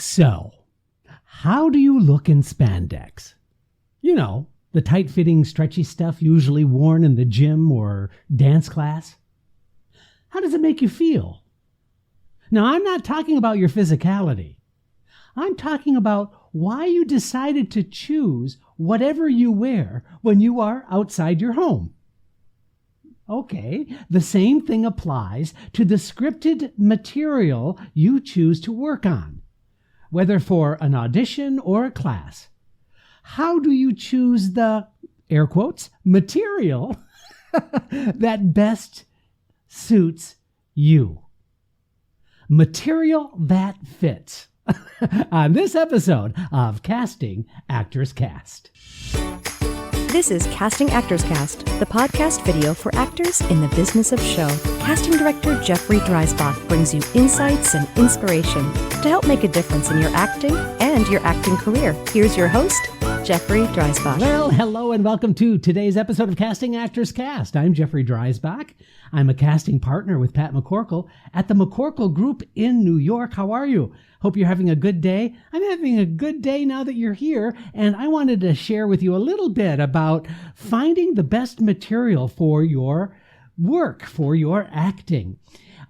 So, how do you look in spandex? You know, the tight-fitting, stretchy stuff usually worn in the gym or dance class. How does it make you feel? Now, I'm not talking about your physicality. I'm talking about why you decided to choose whatever you wear when you are outside your home. Okay, the same thing applies to the scripted material you choose to work on, whether for an audition or a class. How do you choose the, air quotes, material that best suits you? Material that fits. On this episode of Casting Actors Cast. This is Casting Actors Cast, the podcast video for actors in the business of show. Casting director Jeffrey Dreisbach brings you insights and inspiration to help make a difference in your acting and your acting career. Here's your host, Jeffrey Dreisbach. Well, hello and welcome to today's episode of Casting Actors Cast. I'm Jeffrey Dreisbach. I'm a casting partner with Pat McCorkle at the McCorkle Group in New York. How are you? Hope you're having a good day. I'm having a good day now that you're here, and I wanted to share with you a little bit about finding the best material for your work, for your acting.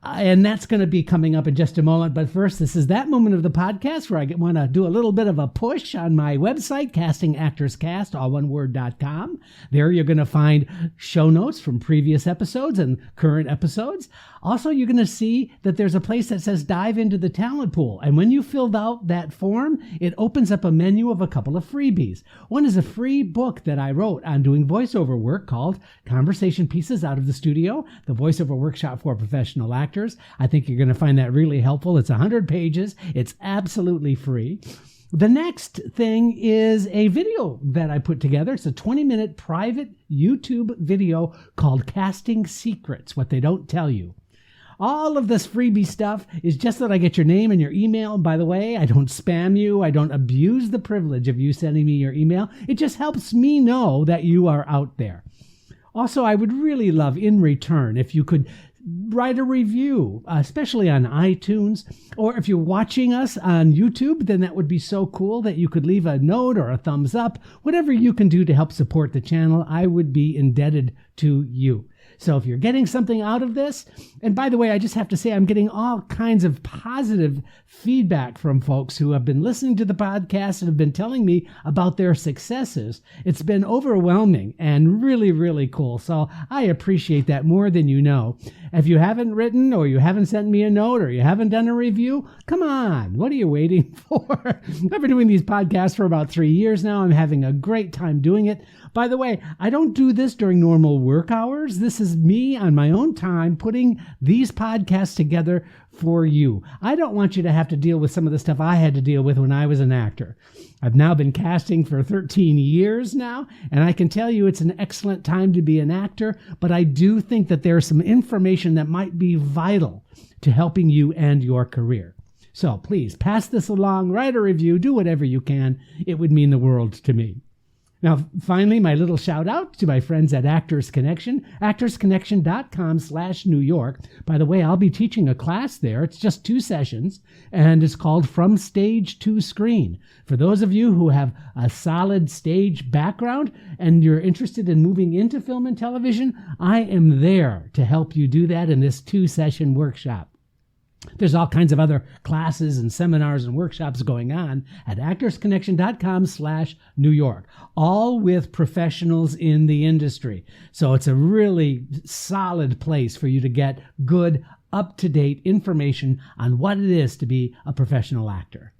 And that's going to be coming up in just a moment. But first, this is that moment of the podcast where I want to do a little bit of a push on my website, castingactorscast, alloneword.com. There you're going to find show notes from previous episodes and current episodes. Also, you're going to see that there's a place that says dive into the talent pool. And when you filled out that form, it opens up a menu of a couple of freebies. One is a free book that I wrote on doing voiceover work called Conversation Pieces Out of the Studio, the voiceover workshop for professional actors. I think you're going to find that really helpful. It's 100 pages. It's absolutely free. The next thing is a video that I put together. It's a 20-minute private YouTube video called Casting Secrets, What They Don't Tell You. All of this freebie stuff is just that I get your name and your email. By the way, I don't spam you. I don't abuse the privilege of you sending me your email. It just helps me know that you are out there. Also, I would really love in return if you could write a review, especially on iTunes, or if you're watching us on YouTube, then that would be so cool that you could leave a note or a thumbs up. Whatever you can do to help support the channel, I would be indebted to you. So if you're getting something out of this, and by the way, I just have to say I'm getting all kinds of positive feedback from folks who have been listening to the podcast and have been telling me about their successes. It's been overwhelming and really, really cool. So I appreciate that more than you know. If you haven't written or you haven't sent me a note or you haven't done a review, come on, what are you waiting for? I've been doing these podcasts for about 3 years now. I'm having a great time doing it. By the way, I don't do this during normal work hours. This is me on my own time putting these podcasts together for you. I don't want you to have to deal with some of the stuff I had to deal with when I was an actor. I've now been casting for 13 years now, and I can tell you it's an excellent time to be an actor, but I do think that there's some information that might be vital to helping you and your career. So please pass this along, write a review, do whatever you can. It would mean the world to me. Now, finally, my little shout out to my friends at Actors Connection, actorsconnection.com/New York. By the way, I'll be teaching a class there. It's just 2 sessions, and it's called From Stage to Screen. For those of you who have a solid stage background and you're interested in moving into film and television, I am there to help you do that in this 2-session workshop. There's all kinds of other classes and seminars and workshops going on at actorsconnection.com/New York, all with professionals in the industry. So it's a really solid place for you to get good, up-to-date information on what it is to be a professional actor.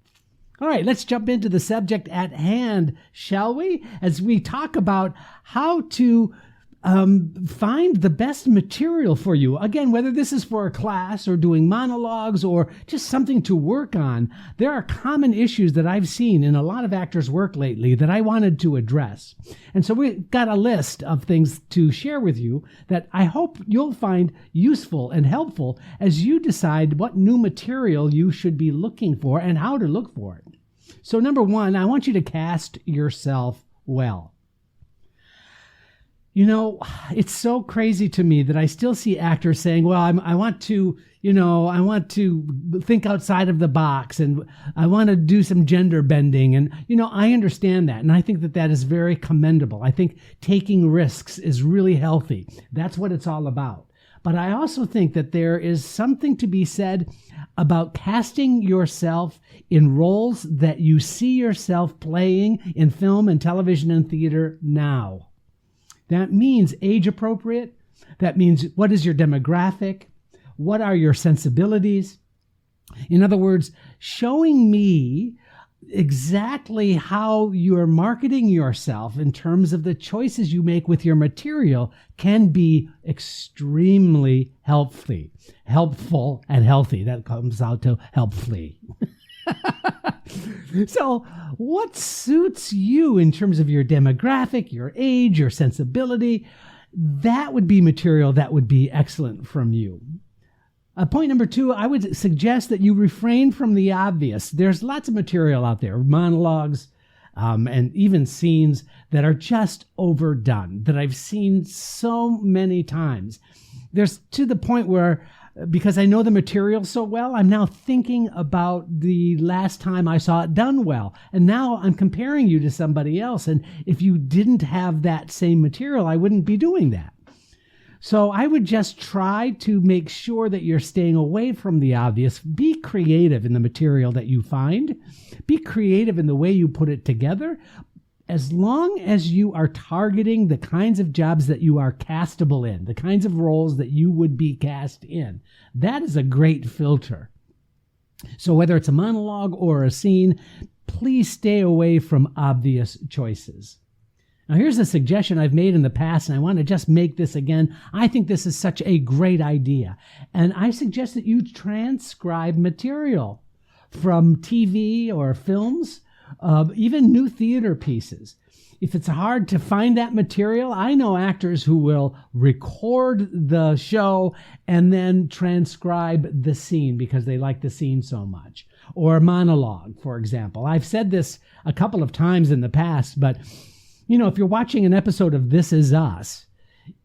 All right, let's jump into the subject at hand, shall we? As we talk about how to find the best material for you. Again, whether this is for a class or doing monologues or just something to work on, there are common issues that I've seen in a lot of actors' work lately that I wanted to address. And so we've got a list of things to share with you that I hope you'll find useful and helpful as you decide what new material you should be looking for and how to look for it. So 1, I want you to cast yourself well. You know, it's so crazy to me that I still see actors saying, well, I want to think outside of the box, and I want to do some gender bending. And, I understand that. And I think that that is very commendable. I think taking risks is really healthy. That's what it's all about. But I also think that there is something to be said about casting yourself in roles that you see yourself playing in film and television and theater now. That means age appropriate. That means what is your demographic? What are your sensibilities? In other words, showing me exactly how you're marketing yourself in terms of the choices you make with your material can be extremely helpful and healthy. That comes out to helpfully. So what suits you in terms of your demographic, your age, your sensibility? That would be material that would be excellent from you. Point number 2, I would suggest that you refrain from the obvious. There's lots of material out there, monologues, and even scenes that are just overdone, that I've seen so many times. There's to the point where, because I know the material so well, I'm now thinking about the last time I saw it done well. And now I'm comparing you to somebody else. And if you didn't have that same material, I wouldn't be doing that. So I would just try to make sure that you're staying away from the obvious. Be creative in the material that you find. Be creative in the way you put it together. As long as you are targeting the kinds of jobs that you are castable in, the kinds of roles that you would be cast in, that is a great filter. So whether it's a monologue or a scene, please stay away from obvious choices. Now, here's a suggestion I've made in the past, and I want to just make this again. I think this is such a great idea. And I suggest that you transcribe material from TV or films, even new theater pieces. If it's hard to find that material, I know actors who will record the show and then transcribe the scene because they like the scene so much. Or a monologue, for example. I've said this a couple of times in the past, but if you're watching an episode of This Is Us,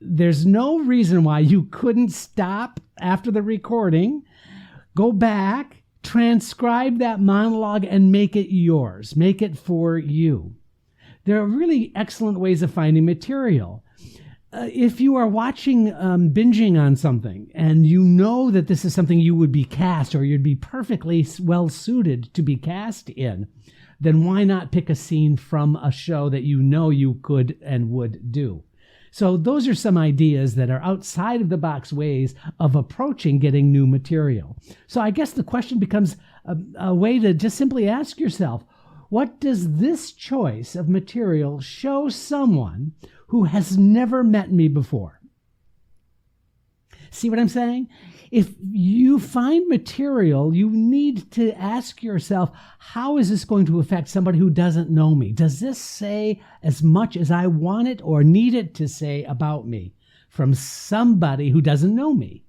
there's no reason why you couldn't stop after the recording, go back, transcribe that monologue, and make it yours. Make it for you. There are really excellent ways of finding material. If you are watching, binging on something, and you know that this is something you would be cast or you'd be perfectly well suited to be cast in, then why not pick a scene from a show that you know you could and would do? So those are some ideas that are outside of the box ways of approaching getting new material. So I guess the question becomes a way to just simply ask yourself, what does this choice of material show someone who has never met me before? See what I'm saying? If you find material, you need to ask yourself, how is this going to affect somebody who doesn't know me? Does this say as much as I want it or need it to say about me from somebody who doesn't know me?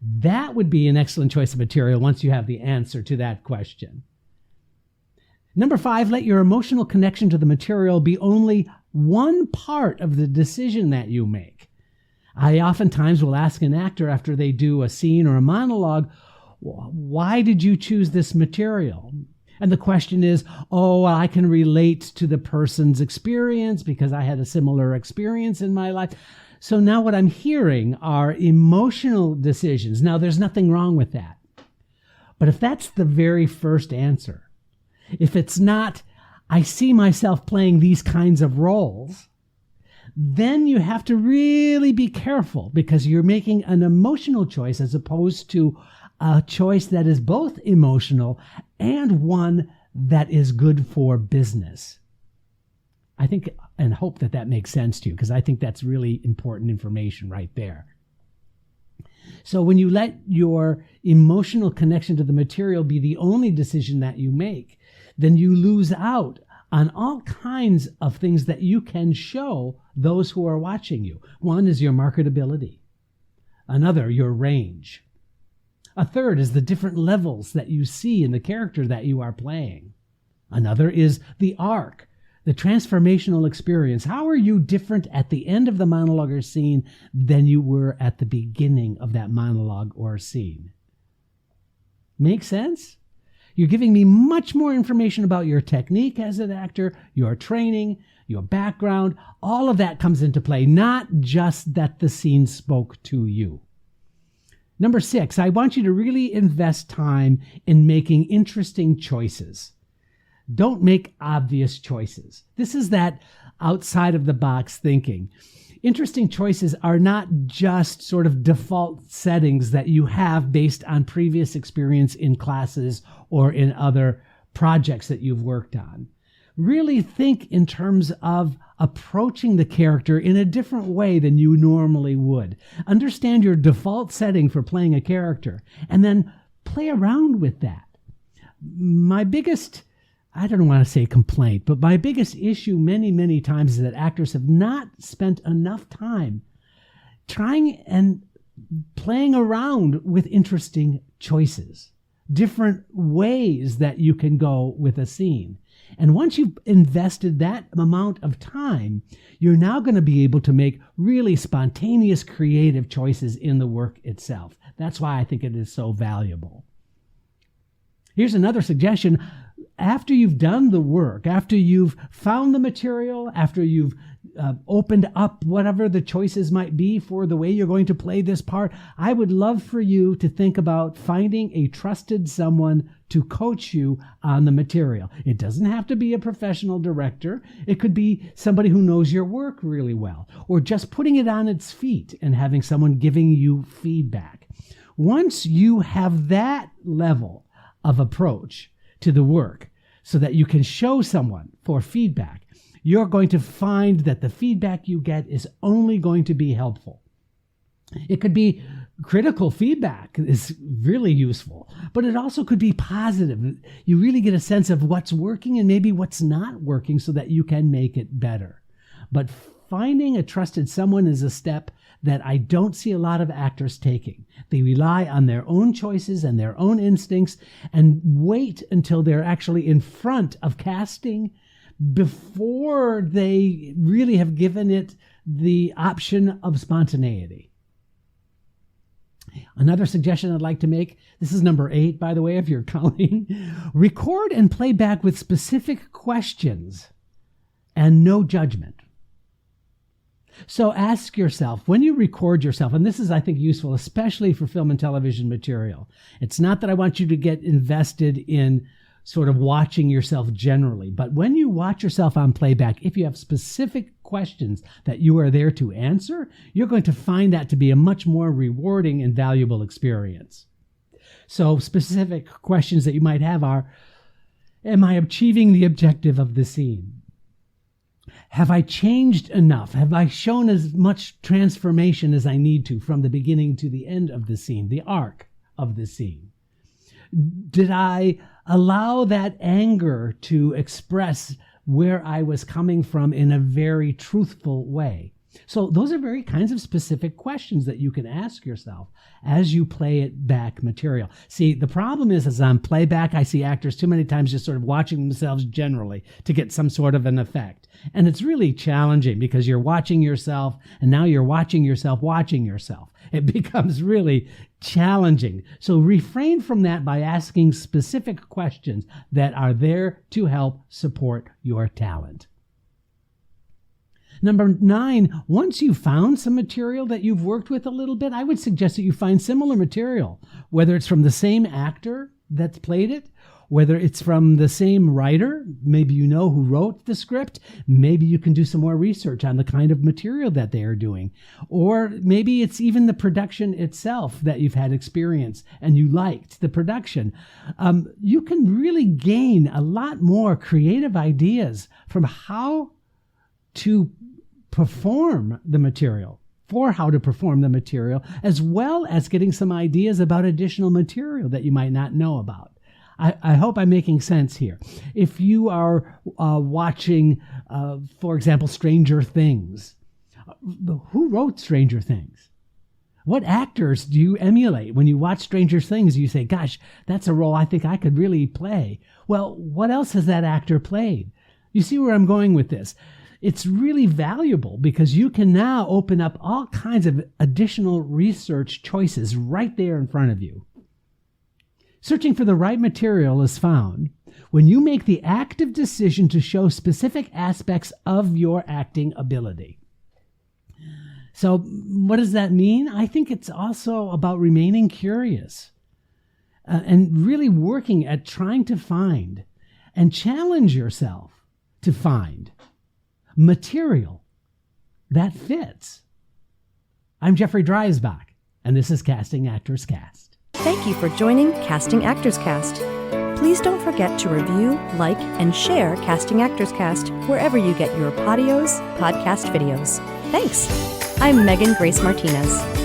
That would be an excellent choice of material once you have the answer to that question. Number 5, let your emotional connection to the material be only one part of the decision that you make. I oftentimes will ask an actor after they do a scene or a monologue, why did you choose this material? And the question is, I can relate to the person's experience because I had a similar experience in my life. So now what I'm hearing are emotional decisions. Now, there's nothing wrong with that. But if that's the very first answer, if it's not, I see myself playing these kinds of roles, then you have to really be careful because you're making an emotional choice as opposed to a choice that is both emotional and one that is good for business. I think and hope that that makes sense to you because I think that's really important information right there. So when you let your emotional connection to the material be the only decision that you make, then you lose out on all kinds of things that you can show those who are watching you. One is your marketability. Another, your range. A third is the different levels that you see in the character that you are playing. Another is the arc the transformational experience. How are you different at the end of the monologue or scene than you were at the beginning of that monologue or scene? Make sense? You're giving me much more information about your technique as an actor, your training, your background. All of that comes into play, not just that the scene spoke to you. Number 6, I want you to really invest time in making interesting choices. Don't make obvious choices. This is that outside of the box thinking. Interesting choices are not just sort of default settings that you have based on previous experience in classes or in other projects that you've worked on. Really think in terms of approaching the character in a different way than you normally would. Understand your default setting for playing a character and then play around with that. My biggest, I don't want to say complaint, but my biggest issue many, many times is that actors have not spent enough time trying and playing around with interesting choices, different ways that you can go with a scene. And once you've invested that amount of time, you're now going to be able to make really spontaneous, creative choices in the work itself. That's why I think it is so valuable. Here's another suggestion. After you've done the work, after you've found the material, after you've opened up whatever the choices might be for the way you're going to play this part, I would love for you to think about finding a trusted someone to coach you on the material. It doesn't have to be a professional director. It could be somebody who knows your work really well, or just putting it on its feet and having someone giving you feedback. Once you have that level of approach to the work so that you can show someone for feedback, you're going to find that the feedback you get is only going to be helpful. It could be critical feedback is really useful, but it also could be positive. You really get a sense of what's working and maybe what's not working so that you can make it better. But finding a trusted someone is a step that I don't see a lot of actors taking. They rely on their own choices and their own instincts and wait until they're actually in front of casting before they really have given it the option of spontaneity. Another suggestion I'd like to make, this is number 8, by the way, if you're counting, record and play back with specific questions and no judgment. So ask yourself, when you record yourself, and this is, I think, useful, especially for film and television material. It's not that I want you to get invested in sort of watching yourself generally, but when you watch yourself on playback, if you have specific questions that you are there to answer, you're going to find that to be a much more rewarding and valuable experience. So specific questions that you might have are, am I achieving the objective of the scene? Have I changed enough? Have I shown as much transformation as I need to from the beginning to the end of the scene, the arc of the scene? Did I allow that anger to express where I was coming from in a very truthful way? So those are very kinds of specific questions that you can ask yourself as you play it back material. See, the problem is, as on playback, I see actors too many times just sort of watching themselves generally to get some sort of an effect. And it's really challenging because you're watching yourself and now you're watching yourself watching yourself. It becomes really challenging. So refrain from that by asking specific questions that are there to help support your talent. Number 9, once you've found some material that you've worked with a little bit, I would suggest that you find similar material, whether it's from the same actor that's played it, whether it's from the same writer, maybe you know who wrote the script, maybe you can do some more research on the kind of material that they are doing, or maybe it's even the production itself that you've had experience and you liked the production. You can really gain a lot more creative ideas from how to perform the material, for how to perform the material, as well as getting some ideas about additional material that you might not know about. I hope I'm making sense here. If you are watching, for example, Stranger Things, who wrote Stranger Things? What actors do you emulate? When you watch Stranger Things, you say, gosh, that's a role I think I could really play. Well, what else has that actor played? You see where I'm going with this? It's really valuable because you can now open up all kinds of additional research choices right there in front of you. Searching for the right material is found when you make the active decision to show specific aspects of your acting ability. So what does that mean? I think it's also about remaining curious and really working at trying to find and challenge yourself to find material that fits. I'm Jeffrey Dreisbach, and this is Casting Actors Cast. Thank you for joining Casting Actors Cast. Please don't forget to review, like, and share Casting Actors Cast wherever you get your podcast videos. Thanks. I'm Megan Grace Martinez.